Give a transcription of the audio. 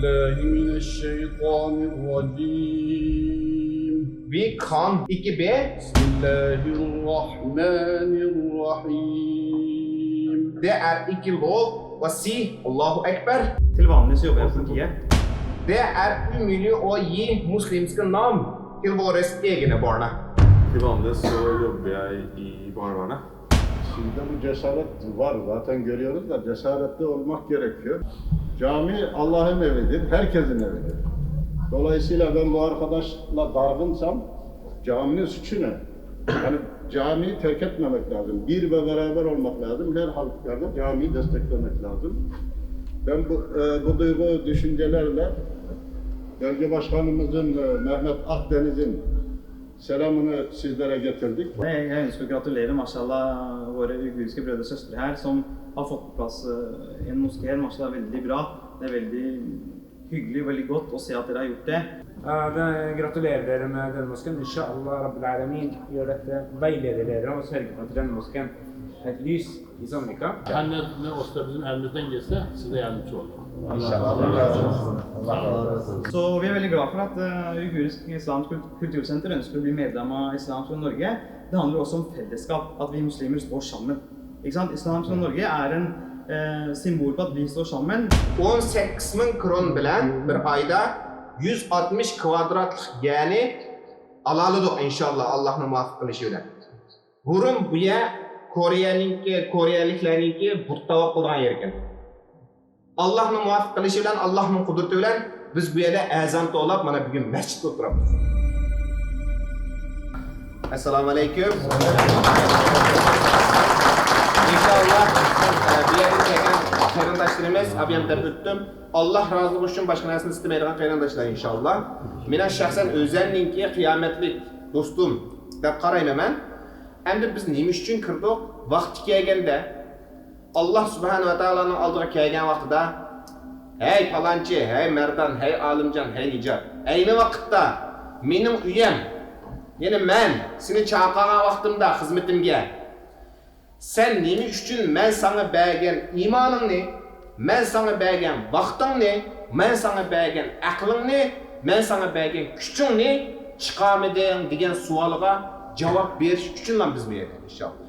بالله من الشيطان الرجيم. Vi kan ikke be. بسم الله الرحمن الرحيم. Det er ikke lov å si Allahu Akbar. Til vanlig så jobber jeg i politiet. Det er umulig å gi muslimske navn til våre egne barn. Til vanlig så jobber jeg i barnevernet. Sizde bu cesaret var, zaten görüyoruz da cesaretli olmak gerekiyor. Cami Allah'ın evidir, herkesin evidir. Dolayısıyla ben bu arkadaşla dargınsam caminin suçu ne? Yani camiyi terk etmemek lazım. Bir ve beraber olmak lazım. Her halükarda camiyi desteklemek lazım. Ben bu duygu düşüncelerle Bölge Başkanımızın Mehmet Akdeniz'in selamını sizlere getirdik. Jeg ønsker å gratulere mashallah våre uiguriske brødre og søstre her som har fått på plass en moské. Mashallah er veldig bra. Det er veldig hyggelig og veldig godt å se at dere har gjort det. Gratulerer dere med denne moskeen. Inshallah Rabbil Alamin gjør dette, veileder dere og sørger for at denne moskeen er et lys i Sandvika. Ne olsa bizim elimizden gelse size yardımcı olun. Så vi er veldig glad for at Uigurisk Islamsk Kultursenter ønsker å bli medlem av Islamsk Råd Norge. Det handler også om fellesskap, at vi muslimer står sammen. Ikke sant? Islamsk Råd Norge er en symbol på at vi står sammen. 18.000 kron bilan bir oyda 160 kvadratlik, ya'ni alalidu inshaalloh Allohning muvaffaq qilishi bilan. Burun buya Koreyaliklarningki buttavoq qilgan yer ekan. Allohning muvaffaq qilishi bilan, Allohning qudrati bilan biz bu yerda azon to'lab mana bugun masjidda o'tiramiz. Assalomu alaykum. İnşallah bir yerden çeken qarindoshlarimiz abiyamdan o'tdim. Allah razı olsun başka narsani istamaydigan qarindoshlar inşallah. Mena shaxsan o'zimningki qiyomatlik do'stim deb qarayman men. Endi biz nima uchun kirdik? Vaqti kelganda Allah subhanahu va taoloning oldiga kelgan vaqtida hey falonchi, hey Merdan, hey Alimjon, hey Nijar. Ayni vaqtda mening uyim, ya'ni men seni chaqirgan vaqtimda xizmatimga sen nima uchun men sana bergan iymoningni, men sana bergan vaqtingni, men sana bergan aqlingni, men sana bergan kuchingni chiqarmading degan savolga javob berish uchun ham biz bu yerda inshaalloh.